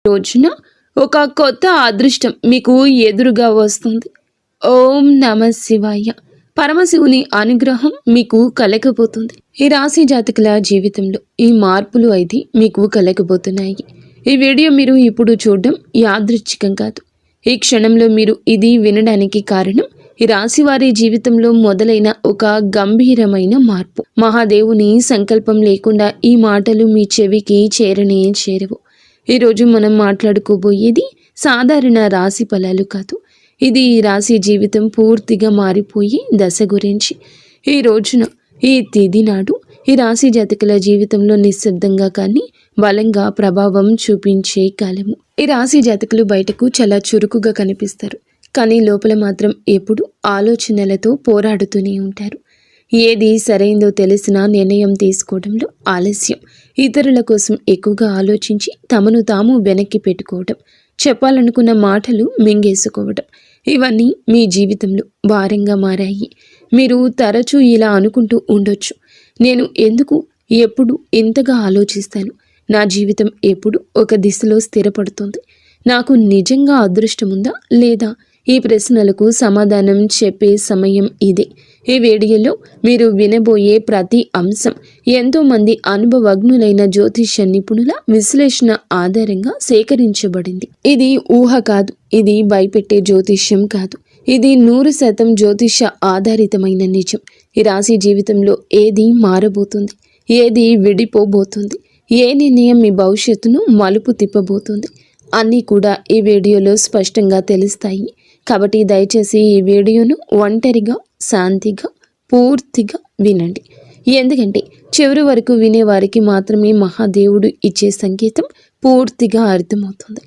రోజున ఒక కొత్త అదృష్టం మీకు ఎదురుగా వస్తుంది. ఓం నమ శివాయ. పరమశివుని అనుగ్రహం మీకు కలగబోతుంది. ఈ రాశి జాతకుల జీవితంలో ఈ మార్పులు అయితే మీకు కలగబోతున్నాయి. ఈ వీడియో మీరు ఇప్పుడు చూడడం యాదృచ్ఛికం కాదు. ఈ క్షణంలో మీరు ఇది వినడానికి కారణం ఈ రాశి వారి జీవితంలో మొదలైన ఒక గంభీరమైన మార్పు. మహాదేవుని సంకల్పం లేకుండా ఈ మాటలు మీ చెవికి చేరనే చేరవు. ఈరోజు మనం మాట్లాడుకోబోయేది సాధారణ రాశి ఫలాలు కాదు. ఇది ఈ రాశి జీవితం పూర్తిగా మారిపోయి దశ గురించి. ఈ రోజున ఈ తేదీ నాడు ఈ రాశి జాతకుల జీవితంలో నిశ్శబ్దంగా కానీ బలంగా ప్రభావం చూపించే కాలము. ఈ రాశి జాతకులు బయటకు చాలా చురుకుగా కనిపిస్తారు, కానీ లోపల మాత్రం ఎప్పుడు ఆలోచనలతో పోరాడుతూనే ఉంటారు. ఏది సరైందో తెలిసినా నిర్ణయం తీసుకోవడంలో ఆలస్యం, ఇతరుల కోసం ఎక్కువగా ఆలోచించి తమను తాము వెనక్కి పెట్టుకోవడం, చెప్పాలనుకున్న మాటలు మింగేసుకోవడం, ఇవన్నీ మీ జీవితంలో భారంగా మారాయి. మీరు తరచూ ఇలా అనుకుంటూ ఉండొచ్చు, నేను ఎందుకు ఎప్పుడు ఇంతగా ఆలోచిస్తాను, నా జీవితం ఎప్పుడు ఒక దిశలో స్థిరపడుతుంది, నాకు నిజంగా అదృష్టం ఉందా లేదా? ఈ ప్రశ్నలకు సమాధానం చెప్పే సమయం ఇదే. ఈ వీడియోలో మీరు వినబోయే ప్రతి అంశం ఎంతోమంది అనుభవజ్ఞులైన జ్యోతిష్య నిపుణుల విశ్లేషణ ఆధారంగా సేకరించబడింది. ఇది ఊహ కాదు, ఇది భయపెట్టే జ్యోతిష్యం కాదు, ఇది 100% జ్యోతిష్య ఆధారితమైన నిజం. ఈ రాశి జీవితంలో ఏది మారబోతుంది, ఏది విడిపోబోతుంది, ఏ నిర్ణయం మీ భవిష్యత్తును మలుపు తిప్పబోతుంది అన్నీ కూడా ఈ వీడియోలో స్పష్టంగా తెలుస్తాయి. కాబట్టి దయచేసి ఈ వీడియోను ఒంటరిగా శాంతిగా పూర్తిగా వినండి. ఎందుకంటే చివరి వరకు వినేవారికి మాత్రమే మహాదేవుడు ఇచ్చే సంకేతం పూర్తిగా అర్థమవుతుంది.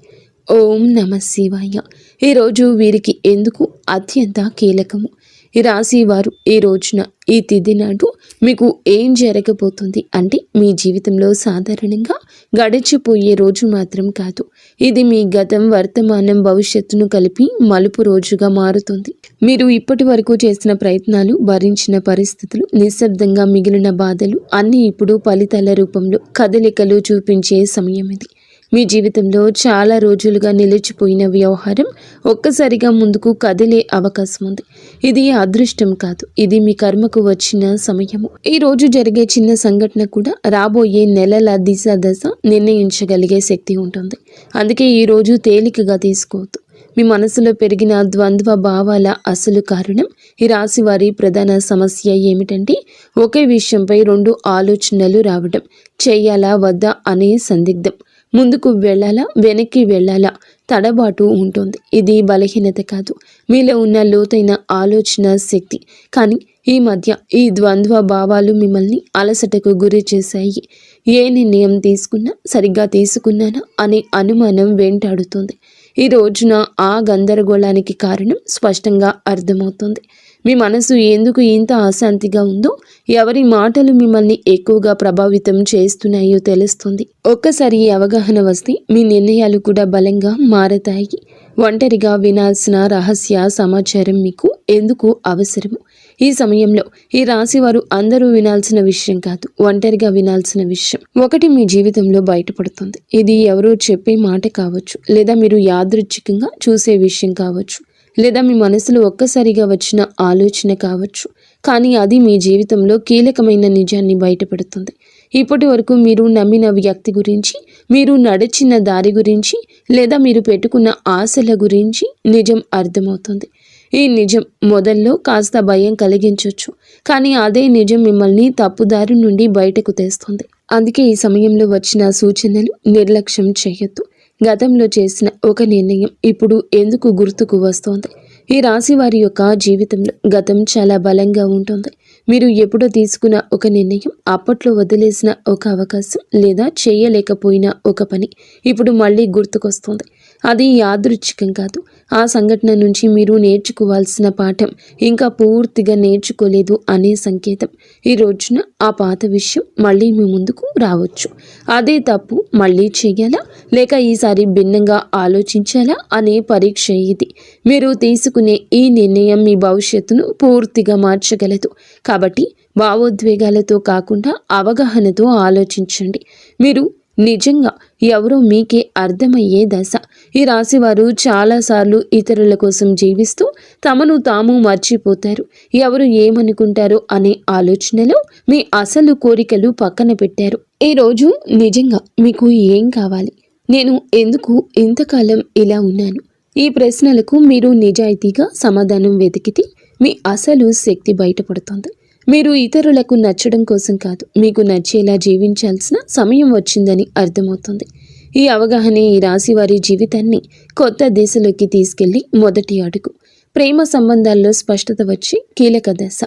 ఓం నమ శివాయ. ఈరోజు వీరికి ఎందుకు అత్యంత కీలకము. ఈ రాశి వారు ఈ రోజున ఈ తిథి నాడు మీకు ఏం జరగబోతుంది అంటే మీ జీవితంలో సాధారణంగా గడిచిపోయే రోజు మాత్రం కాదు, ఇది మీ గతం వర్తమానం భవిష్యత్తును కలిపి మలుపు రోజుగా మారుతుంది. మీరు ఇప్పటి వరకు చేసిన ప్రయత్నాలు, భరించిన పరిస్థితులు, నిశ్శబ్దంగా మిగిలిన బాధలు అన్నీ ఇప్పుడు ఫలితాల రూపంలో కదలికలు చూపించే సమయం ఇది. మీ జీవితంలో చాలా రోజులుగా నిలిచిపోయిన వ్యవహారం ఒక్కసారిగా ముందుకు కదిలే అవకాశం ఉంది. ఇది అదృష్టం కాదు, ఇది మీ కర్మకు వచ్చిన సమయము. ఈ రోజు జరిగే చిన్న సంఘటన కూడా రాబోయే నెలల దిశ దశ నిర్ణయించగలిగే శక్తి ఉంటుంది. అందుకే ఈ రోజు తేలికగా తీసుకోవద్దు. మీ మనసులో పెరిగిన ద్వంద్వ భావాల అసలు కారణం ఈ రాశి వారి ప్రధాన సమస్య ఏమిటంటే ఒకే విషయంపై 2 ఆలోచనలు రావడం, చెయ్యాలా వద్దా అనే సందిగ్ధం, ముందుకు వెళ్ళాలా వెనక్కి వెళ్ళాలా తడబాటు ఉంటుంది. ఇది బలహీనత కాదు, మీలో ఉన్న లోతైన ఆలోచన శక్తి. కానీ ఈ మధ్య ఈ ద్వంద్వ భావాలు మిమ్మల్ని అలసటకు గురి చేశాయి. ఏ నిర్ణయం తీసుకున్నా సరిగ్గా తీసుకున్నానా అనే అనుమానం వెంటాడుతుంది. ఈ రోజున ఆ గందరగోళానికి కారణం స్పష్టంగా అర్థమవుతుంది. మీ మనసు ఎందుకు ఇంత అశాంతిగా ఉందో, ఎవరి మాటలు మిమ్మల్ని ఎక్కువగా ప్రభావితం చేస్తున్నాయో తెలుస్తుంది. ఒక్కసారి ఈ అవగాహన వస్తే మీ నిర్ణయాలు కూడా బలంగా మారతాయి. ఒంటరిగా వినాల్సిన రహస్య సమాచారం మీకు ఎందుకు అవసరము. ఈ సమయంలో ఈ రాశి వారు అందరూ వినాల్సిన విషయం కాదు, ఒంటరిగా వినాల్సిన విషయం ఒకటి మీ జీవితంలో బయటపడుతుంది. ఇది ఎవరో చెప్పే మాట కావచ్చు, లేదా మీరు యాదృచ్ఛికంగా చూసే విషయం కావచ్చు, లేదా మీ మనసులో ఒక్కసారిగా వచ్చిన ఆలోచన కావచ్చు. కానీ అది మీ జీవితంలో కీలకమైన నిజాన్ని బయటపెడుతుంది. ఇప్పటి వరకు మీరు నమ్మిన వ్యక్తి గురించి, మీరు నడిచిన దారి గురించి, లేదా మీరు పెట్టుకున్న ఆశల గురించి నిజం అర్థమవుతుంది. ఈ నిజం మొదల్లో కాస్త భయం కలిగించవచ్చు, కానీ అదే నిజం మిమ్మల్ని తప్పుదారి నుండి బయటకు తెస్తుంది. అందుకే ఈ సమయంలో వచ్చిన సూచనలు నిర్లక్ష్యం చేయొద్దు. గతంలో చేసిన ఒక నిర్ణయం ఇప్పుడు ఎందుకు గుర్తుకు వస్తోంది. ఈ రాశి వారి యొక్క జీవితంలో గతం చాలా బలంగా ఉంటుంది. మీరు ఎప్పుడో తీసుకున్న ఒక నిర్ణయం, అప్పట్లో వదిలేసిన ఒక అవకాశం, లేదా చేయలేకపోయిన ఒక పని ఇప్పుడు మళ్ళీ గుర్తుకొస్తుంది. అది యాదృచ్ఛికం కాదు, ఆ సంఘటన నుంచి మీరు నేర్చుకోవాల్సిన పాఠం ఇంకా పూర్తిగా నేర్చుకోలేదు అనే సంకేతం. ఈ రోజున ఆ పాత విషయం మళ్ళీ మీ ముందుకు రావచ్చు. అదే తప్పు మళ్ళీ చేయాలా, లేక ఈసారి భిన్నంగా ఆలోచించాలా అనే పరీక్ష ఇది. మీరు తీసుకునే ఈ నిర్ణయం మీ భవిష్యత్తును పూర్తిగా మార్చగలదు. కాబట్టి భావోద్వేగాలతో కాకుండా అవగాహనతో ఆలోచించండి. మీరు నిజంగా ఎవరో మీకే అర్థమయ్యే దశ. ఈ రాశివారు చాలాసార్లు ఇతరుల కోసం జీవిస్తూ తమను తాము మర్చిపోతారు. ఎవరు ఏమనుకుంటారో అనే ఆలోచనలో మీ అసలు కోరికలు పక్కన పెట్టారు. ఈరోజు నిజంగా మీకు ఏం కావాలి? నేను ఎందుకు ఇంతకాలం ఇలా ఉన్నాను? ఈ ప్రశ్నలకు మీరు నిజాయితీగా సమాధానం వెతికితే మీ అసలు శక్తి బయటపడుతుంది. మీరు ఇతరులకు నచ్చడం కోసం కాదు, మీకు నచ్చేలా జీవించాల్సిన సమయం వచ్చిందని అర్థమవుతుంది. ఈ అవగాహనే ఈ రాశి వారి జీవితాన్ని కొత్త దిశలోకి తీసుకెళ్లి మొదటి అడుగు. ప్రేమ సంబంధాల్లో స్పష్టత వచ్చి కీలక దశ.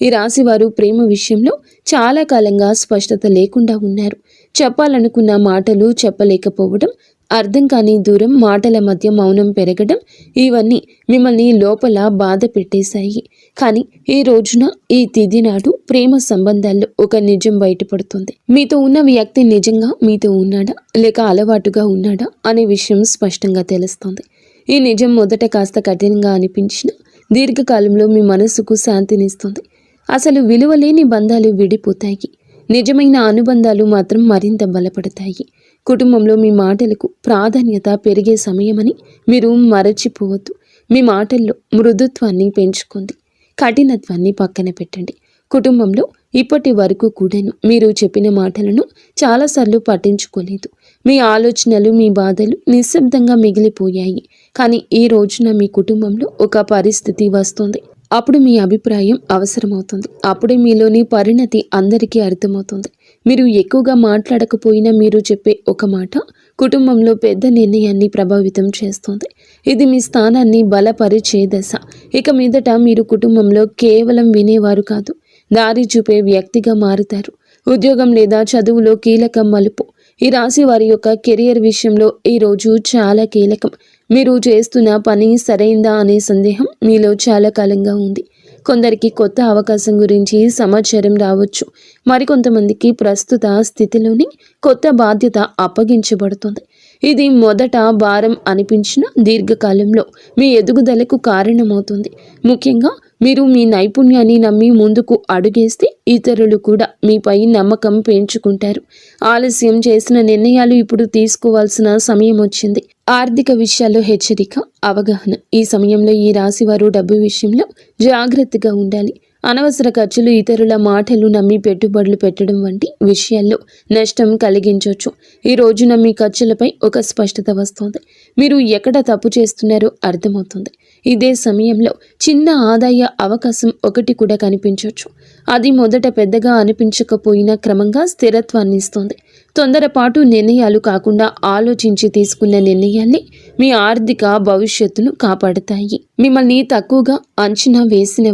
ఈ రాశి వారు ప్రేమ విషయంలో చాలా కాలంగా స్పష్టత లేకుండా ఉన్నారు. చెప్పాలనుకున్న మాటలు చెప్పలేకపోవడం, అర్థం కాని దూరం, మాటల మధ్య మౌనం పెరగడం, ఇవన్నీ మిమ్మల్ని లోపల బాధ పెట్టేశాయి. కానీ ఈ రోజున, ఈ తిథి నాడు ప్రేమ సంబంధాల్లో ఒక నిజం బయటపడుతుంది. మీతో ఉన్న వ్యక్తి నిజంగా మీతో ఉన్నాడా లేక అలవాటుగా ఉన్నాడా అనే విషయం స్పష్టంగా తెలుస్తుంది. ఈ నిజం మొదట కాస్త కఠినంగా అనిపించిన దీర్ఘకాలంలో మీ మనసుకు శాంతినిస్తుంది. అసలు విలువలేని బంధాలు విడిపోతాయి, నిజమైన అనుబంధాలు మాత్రం మరింత బలపడతాయి. కుటుంబంలో మీ మాటలకు ప్రాధాన్యత పెరిగే సమయమని మీరు మరచిపోవద్దు. మీ మాటల్లో మృదుత్వాన్ని పెంచుకోండి, కఠినత్వాన్ని పక్కన పెట్టండి. కుటుంబంలో ఇప్పటి వరకు కూడాను మీరు చెప్పిన మాటలను చాలాసార్లు పట్టించుకోలేదు. మీ ఆలోచనలు, మీ బాధలు నిశ్శబ్దంగా మిగిలిపోయాయి. కానీ ఈ రోజున మీ కుటుంబంలో ఒక పరిస్థితి వస్తుంది. అప్పుడు మీ అభిప్రాయం అవసరమవుతుంది. అప్పుడే మీలోని పరిణతి అందరికీ అర్థమవుతుంది. మీరు ఎక్కువగా మాట్లాడకపోయినా మీరు చెప్పే ఒక మాట కుటుంబంలో పెద్ద నిర్ణయాన్ని ప్రభావితం చేస్తుంది. ఇది మీ స్థానాన్ని బలపరిచే దశ. ఇక మీదట మీరు కుటుంబంలో కేవలం వినేవారు కాదు, దారి చూపే వ్యక్తిగా మారుతారు. ఉద్యోగం లేదా చదువులో కీలక మలుపు. ఈ రాశి వారి యొక్క కెరియర్ విషయంలో ఈ రోజు చాలా కీలకం. మీరు చేస్తున్న పని సరైందా అనే సందేహం మీలో చాలా కాలంగా ఉంది. కొందరికి కొత్త అవకాశం గురించి సమాచారం రావచ్చు. మరికొంతమందికి ప్రస్తుత స్థితిలోని కొత్త బాధ్యత అప్పగించబడుతుంది. ఇది మొదట భారం అనిపించిన దీర్ఘకాలంలో మీ ఎదుగుదలకు కారణమవుతుంది. ముఖ్యంగా మీరు మీ నైపుణ్యాన్ని నమ్మి ముందుకు అడుగేస్తే ఇతరులు కూడా మీపై నమ్మకం పెంచుకుంటారు. ఆలస్యం చేసిన నిర్ణయాలు ఇప్పుడు తీసుకోవాల్సిన సమయం వచ్చింది. ఆర్థిక విషయాల్లో హెచ్చరిక, అవగాహన. ఈ సమయంలో ఈ రాశివారు డబ్బు విషయంలో జాగ్రత్తగా ఉండాలి. అనవసర ఖర్చులు, ఇతరుల మాటలు నమ్మి పెట్టుబడులు పెట్టడం వంటి విషయాల్లో నష్టం కలిగించవచ్చు. ఈ రోజున మీ ఖర్చులపై ఒక స్పష్టత వస్తుంది. మీరు ఎక్కడ తప్పు చేస్తున్నారో అర్థమవుతుంది. ఇదే సమయంలో చిన్న ఆదాయ అవకాశం ఒకటి కూడా కనిపించవచ్చు. అది మొదట పెద్దగా అనిపించకపోయినా క్రమంగా స్థిరత్వాన్ని ఇస్తుంది. తొందరపాటు నిర్ణయాలు కాకుండా ఆలోచించి తీసుకున్న నిర్ణయాల్ని మీ ఆర్థిక భవిష్యత్తును కాపాడతాయి. మిమ్మల్ని తక్కువగా అంచనా వేసిన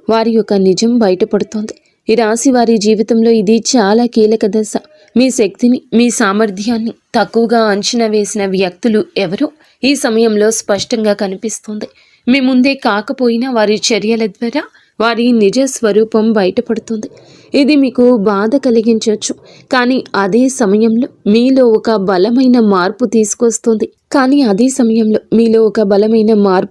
వారి యొక్క నిజం బయటపడుతోంది. ఈ రాశి వారి జీవితంలో ఇది చాలా కీలక దశ. మీ శక్తిని, మీ సామర్థ్యాన్ని తక్కువగా అంచనా వేసిన వ్యక్తులు ఎవరో ఈ సమయంలో స్పష్టంగా కనిపిస్తుంది. మీ ముందే కాకపోయినా వారి చర్యల ద్వారా వారి నిజ స్వరూపం బయటపడుతుంది. ఇది మీకు బాధ కలిగించవచ్చు, కానీ అదే సమయంలో మీలో ఒక బలమైన మార్పు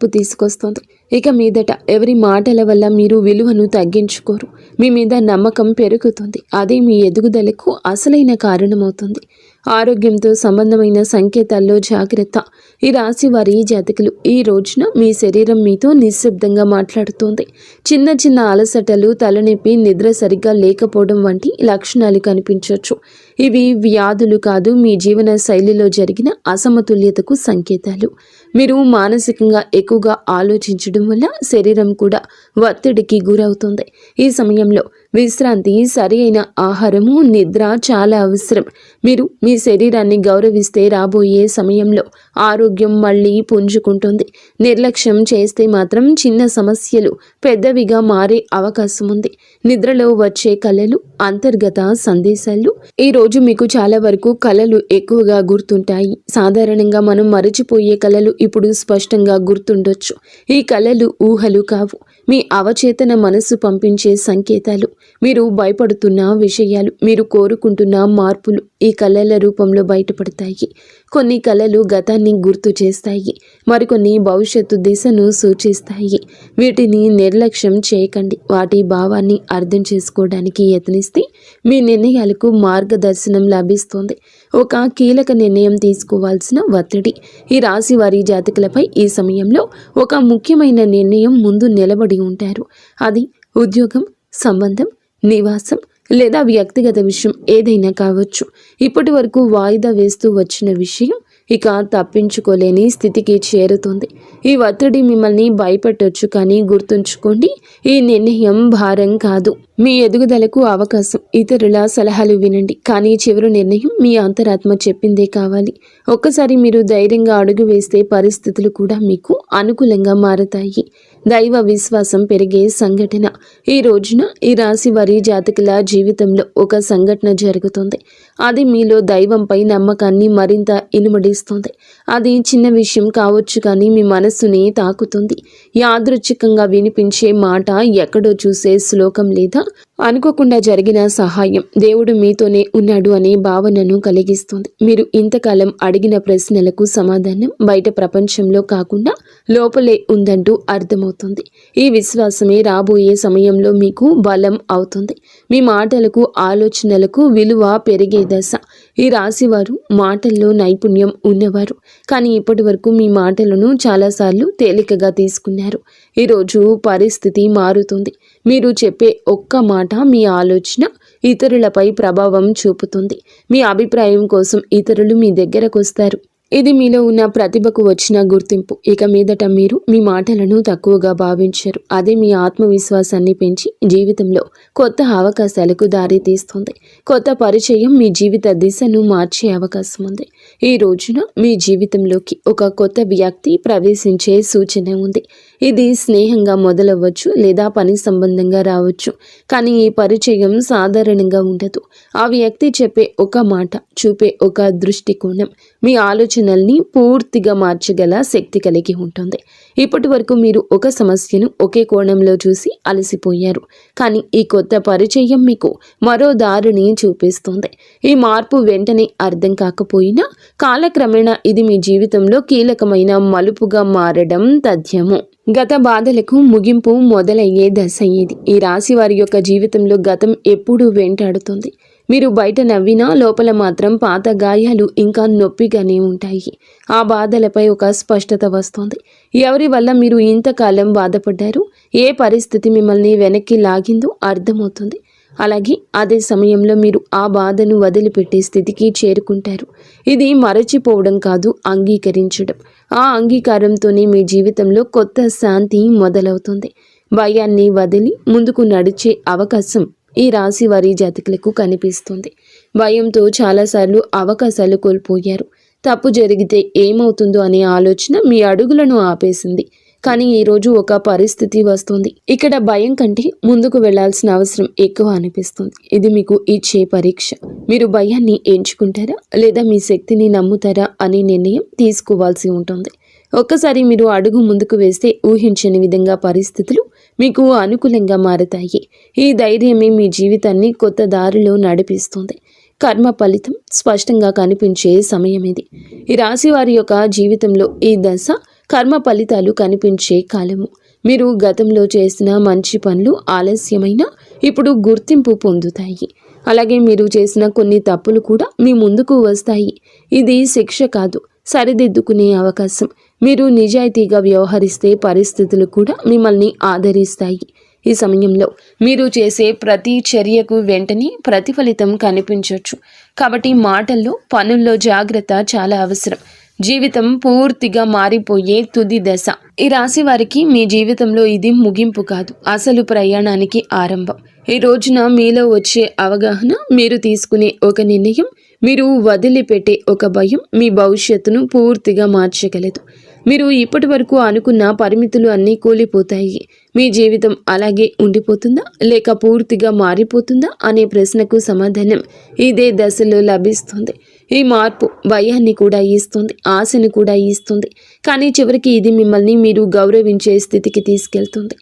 తీసుకొస్తుంది. ఇక మీదట ఎవరి మాటల వల్ల మీరు విలువను తగ్గించుకోరు. మీ మీద నమ్మకం పెరుగుతుంది. అదే మీ ఎదుగుదలకు అసలైన కారణమవుతుంది. ఆరోగ్యంతో సంబంధమైన సంకేతాల్లో జాగ్రత్త. ఈ రాశి వారి జాతకులు ఈ రోజున మీ శరీరం మీతో నిశ్శబ్దంగా మాట్లాడుతోంది. చిన్న చిన్న అలసటలు, తలనొప్పి, నిద్ర సరిగ్గా లేకపోవడం వంటి లక్షణాలు కనిపించవచ్చు. ఇవి వ్యాధులు కాదు, మీ జీవన శైలిలో జరిగిన అసమతుల్యతకు సంకేతాలు. మీరు మానసికంగా ఎక్కువగా ఆలోచించడం వల్ల శరీరం కూడా ఒత్తిడికి గురవుతుంది. ఈ సమయంలో విశ్రాంతి, సరి అయిన ఆహారము, నిద్ర చాలా అవసరం. మీరు మీ శరీరాన్ని గౌరవిస్తే రాబోయే సమయంలో ఆరోగ్యం మళ్ళీ పుంజుకుంటుంది. నిర్లక్ష్యం చేస్తే మాత్రం చిన్న సమస్యలు పెద్దవిగా మారే అవకాశం ఉంది. నిద్రలో వచ్చే కలలు, అంతర్గత సందేశాలు. ఈ రోజు మీకు చాలా వరకు కలలు ఎక్కువగా గుర్తుంటాయి. సాధారణంగా మనం మరచిపోయే కలలు ఇప్పుడు స్పష్టంగా గుర్తుండొచ్చు. ఈ కలలు ఊహలు కావు, మీ అవచేతన మనసు పంపించే సంకేతాలు. మీరు భయపడుతున్న విషయాలు, మీరు కోరుకుంటున్న మార్పులు ఈ కళల రూపంలో బయటపడతాయి. కొన్ని కళలు గతాన్ని గుర్తు చేస్తాయి, మరికొన్ని భవిష్యత్తు దిశను సూచిస్తాయి. వీటిని నిర్లక్ష్యం చేయకండి. వాటి భావాన్ని అర్థం చేసుకోవడానికి యత్నిస్తే మీ నిర్ణయాలకు మార్గదర్శనం లభిస్తుంది. ఒక కీలక నిర్ణయం తీసుకోవాల్సిన ఒత్తిడి. ఈ రాశి వారి జాతకులపై ఈ సమయంలో ఒక ముఖ్యమైన నిర్ణయం ముందు నిలబడి ఉంటారు. అది ఉద్యోగం, సంబంధం, నివాసం లేదా వ్యక్తిగత విషయం ఏదైనా కావచ్చు. ఇప్పటి వరకు వాయిదా వేస్తూ వచ్చిన విషయం ఇక తప్పించుకోలేని స్థితికి చేరుతుంది. ఈ ఒత్తిడి మిమ్మల్ని భయపెట్టొచ్చు, కానీ గుర్తుంచుకోండి, ఈ నిర్ణయం భారం కాదు, మీ ఎదుగుదలకు అవకాశం. ఇతరుల సలహాలు వినండి, కానీ చివరి నిర్ణయం మీ అంతరాత్మ చెప్పిందే కావాలి. ఒక్కసారి మీరు ధైర్యంగా అడుగు వేస్తే పరిస్థితులు కూడా మీకు అనుకూలంగా మారతాయి. దైవ విశ్వాసం పెరిగే సంఘటన. ఈ రోజున ఈ రాశి వారి జాతకుల జీవితంలో ఒక సంఘటన జరుగుతుంది. అది మీలో దైవంపై నమ్మకాన్ని మరింత ఇనుమడిస్తుంది. అది చిన్న విషయం కావచ్చు, కానీ మీ మనస్సుని తాకుతుంది. యాదృచ్ఛికంగా వినిపించే మాట, ఎక్కడో చూసే శ్లోకం లేదా అనుకోకుండా జరిగిన సహాయం దేవుడు మీతోనే ఉన్నాడు అనే భావనను కలిగిస్తుంది. మీరు ఇంతకాలం అడిగిన ప్రశ్నలకు సమాధానం బయట ప్రపంచంలో కాకుండా లోపలే ఉందంటూ అర్థమవుతుంది. ఈ విశ్వాసమే రాబోయే సమయంలో మీకు బలం అవుతుంది. మీ మాటలకు, ఆలోచనలకు విలువ పెరిగే దశ. ఈ రాశివారు మాటల్లో నైపుణ్యం ఉన్నవారు, కానీ ఇప్పటి వరకు మీ మాటలను చాలాసార్లు తేలికగా తీసుకున్నారు. ఈరోజు పరిస్థితి మారుతుంది. మీరు చెప్పే ఒక్క మాట, మీ ఆలోచన ఇతరులపై ప్రభావం చూపుతుంది. మీ అభిప్రాయం కోసం ఇతరులు మీ దగ్గరకు వస్తారు. ఇది మీలో ఉన్న ప్రతిభకు వచ్చిన గుర్తింపు. ఇక మీదట మీరు మీ మాటలను తక్కువగా భావించరు. అదే మీ ఆత్మవిశ్వాసాన్ని పెంచి జీవితంలో కొత్త అవకాశాలకు దారి తీస్తుంది. కొత్త పరిచయం మీ జీవిత దిశను మార్చే అవకాశం ఉంది. ఈ రోజున మీ జీవితంలోకి ఒక కొత్త వ్యక్తి ప్రవేశించే సూచన ఉంది. ఇది స్నేహంగా మొదలవ్వచ్చు లేదా పని సంబంధంగా రావచ్చు, కానీ ఈ పరిచయం సాధారణంగా ఉండదు. ఆ వ్యక్తి చెప్పే ఒక మాట, చూపే ఒక దృష్టికోణం మీ ఆలోచనల్ని పూర్తిగా మార్చగల శక్తి కలిగి ఉంటుంది. ఇప్పటి వరకు మీరు ఒక సమస్యను ఒకే కోణంలో చూసి అలసిపోయారు, కానీ ఈ కొత్త పరిచయం మీకు మరో దారిని చూపిస్తుంది. ఈ మార్పు వెంటనే అర్థం కాకపోయినా కాలక్రమేణా ఇది మీ జీవితంలో కీలకమైన మలుపుగా మారడం తథ్యము. గత బాధలకు ముగింపు మొదలయ్యే దశ ఇది. ఈ రాశి వారి యొక్క జీవితంలో గతం ఎప్పుడూ వెంటాడుతుంది. మీరు బయట నవ్వినా లోపల మాత్రం పాత గాయాలు ఇంకా నొప్పిగానే ఉంటాయి. ఆ బాధలపై ఒక స్పష్టత వస్తుంది. ఎవరి వల్ల మీరు ఇంతకాలం బాధపడ్డారు, ఏ పరిస్థితి మిమ్మల్ని వెనక్కి లాగిందో అర్థమవుతుంది. అలాగే అదే సమయంలో మీరు ఆ బాధను వదిలిపెట్టే స్థితికి చేరుకుంటారు. ఇది మరచిపోవడం కాదు, అంగీకరించడం. ఆ అంగీకారంతోనే మీ జీవితంలో కొత్త శాంతి మొదలవుతుంది. భయాన్ని వదిలి ముందుకు నడిచే అవకాశం ఈ రాశి వారి జాతకులకు కనిపిస్తుంది. భయంతో చాలాసార్లు అవకాశాలు కోల్పోయారు. తప్పు జరిగితే ఏమవుతుందో అనే ఆలోచన మీ అడుగులను ఆపేసింది. కానీ ఈరోజు ఒక పరిస్థితి వస్తుంది. ఇక్కడ భయం కంటే ముందుకు వెళ్లాల్సిన అవసరం ఎక్కువ అనిపిస్తుంది. ఇది మీకు ఇచ్చే పరీక్ష. మీరు భయాన్ని ఎంచుకుంటారా లేదా మీ శక్తిని నమ్ముతారా అనే నిర్ణయం తీసుకోవాల్సి ఉంటుంది. ఒక్కసారి మీరు అడుగు ముందుకు వేస్తే ఊహించని విధంగా పరిస్థితులు మీకు అనుకూలంగా మారతాయి. ఈ ధైర్యమే మీ జీవితాన్ని కొత్త దారిలో నడిపిస్తుంది. కర్మ ఫలితం స్పష్టంగా కనిపించే సమయం ఇది. ఈ రాశి వారి యొక్క జీవితంలో ఈ దశ కర్మ ఫలితాలు కనిపించే కాలము. మీరు గతంలో చేసిన మంచి పనులు ఆలస్యమైన ఇప్పుడు గుర్తింపు పొందుతాయి. అలాగే మీరు చేసిన కొన్ని తప్పులు కూడా మీ ముందుకు వస్తాయి. ఇది శిక్ష కాదు, సరిదిద్దుకునే అవకాశం. మీరు నిజాయితీగా వ్యవహరిస్తే పరిస్థితులు కూడా మిమ్మల్ని ఆదరిస్తాయి. ఈ సమయంలో మీరు చేసే ప్రతి చర్యకు వెంటనే ప్రతిఫలితం కనిపించవచ్చు. కాబట్టి మాటల్లో, పనుల్లో జాగ్రత్త చాలా అవసరం. జీవితం పూర్తిగా మారిపోయే తుది దశ. ఈ రాశి వారికి మీ జీవితంలో ఇది ముగింపు కాదు, అసలు ప్రయాణానికి ఆరంభం. ఈ రోజున మీలో వచ్చే అవగాహన, మీరు తీసుకునే ఒక నిర్ణయం, మీరు వదిలిపెట్టే ఒక భయం మీ భవిష్యత్తును పూర్తిగా మార్చగలదు. మీరు ఇప్పటి వరకు అనుకున్న పరిమితులు అన్నీ కూలిపోతాయి. మీ జీవితం అలాగే ఉండిపోతుందా లేక పూర్తిగా మారిపోతుందా అనే ప్రశ్నకు సమాధానం ఇదే దశలో లభిస్తుంది. ఈ మార్పు భయాన్ని కూడా ఇస్తుంది, ఆశను కూడా ఇస్తుంది, కానీ చివరికి ఇది మిమ్మల్ని మీరు గౌరవించే స్థితికి తీసుకెళ్తుంది.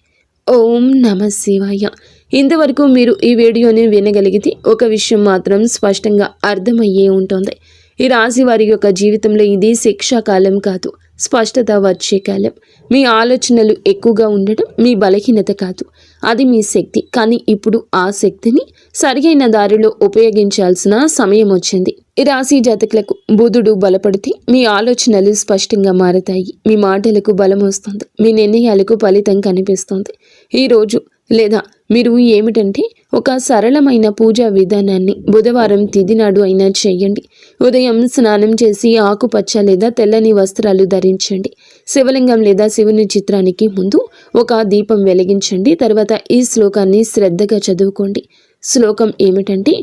ఓం నమః శివాయ. ఇంతవరకు మీరు ఈ వీడియోని వినగలిగితే ఒక విషయం మాత్రం స్పష్టంగా అర్థమయ్యే ఉంటుంది. ఈ రాశి వారి యొక్క జీవితంలో ఇది శిక్షాకాలం కాదు, స్పష్టత వచ్చే కాలం. మీ ఆలోచనలు ఎక్కువగా ఉండడం మీ బలహీనత కాదు, అది మీ శక్తి. కానీ ఇప్పుడు ఆ శక్తిని సరియైన దారిలో ఉపయోగించాల్సిన సమయం వచ్చింది. ఈ రాశి జాతకులకు బుధుడు బలపడితే మీ ఆలోచనలు స్పష్టంగా మారతాయి, మీ మాటలకు బలం వస్తుంది, మీ నిర్ణయాలకు ఫలితం కనిపిస్తుంది. ఈరోజు లేదా మీరు ఏమిటంటే ఒక సరళమైన పూజా విధానాన్ని బుధవారం తిథి నాడు అయినా చేయండి. ఉదయం స్నానం చేసి ఆకుపచ్చ లేదా తెల్లని వస్త్రాలు ధరించండి. శివలింగం లేదా శివుని చిత్రానికి ముందు ఒక దీపం వెలిగించండి. తర్వాత ఈ శ్లోకాన్ని శ్రద్ధగా చదువుకోండి. శ్లోకం ఏమిటంటే,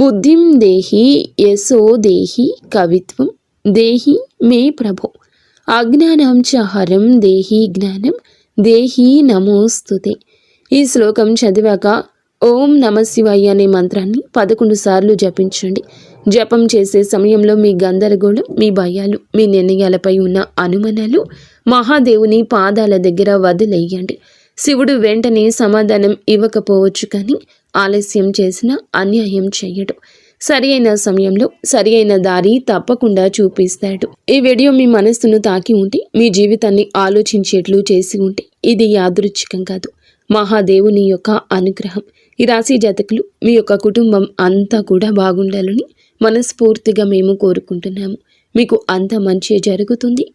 బుద్ధిం దేహి యశో దేహి కవిత్వం దేహి మే ప్రభో అజ్ఞానం చ హరం దేహి జ్ఞానం దేహి నమోస్తుతే. ఈ శ్లోకం చదివాక ఓం నమశివాయ అనే మంత్రాన్ని 11 సార్లు జపించండి. జపం చేసే సమయంలో మీ గందరగోళం, మీ భయాలు, మీ నిర్ణయాలపై ఉన్న అనుమానాలు మహాదేవుని పాదాల దగ్గర వదిలేయండి. శివుడు వెంటనే సమాధానం ఇవ్వకపోవచ్చు, కానీ ఆలస్యం చేసిన అన్యాయం చెయ్యడు. సరి అయిన సమయంలో సరి అయిన దారి తప్పకుండా చూపిస్తాడు. ఈ వీడియో మీ మనస్సును తాకి ఉంటే, మీ జీవితాన్ని ఆలోచించేట్లు చేసి ఉంటే, ఇది యాదృచ్ఛికం కాదు, మహాదేవుని యొక్క అనుగ్రహం. ఈ రాశి జాతకులు మీ యొక్క కుటుంబం అంతా కూడా బాగుండాలని మనస్ఫూర్తిగా మేము కోరుకుంటున్నాము. మీకు అంత మంచి జరుగుతుంది.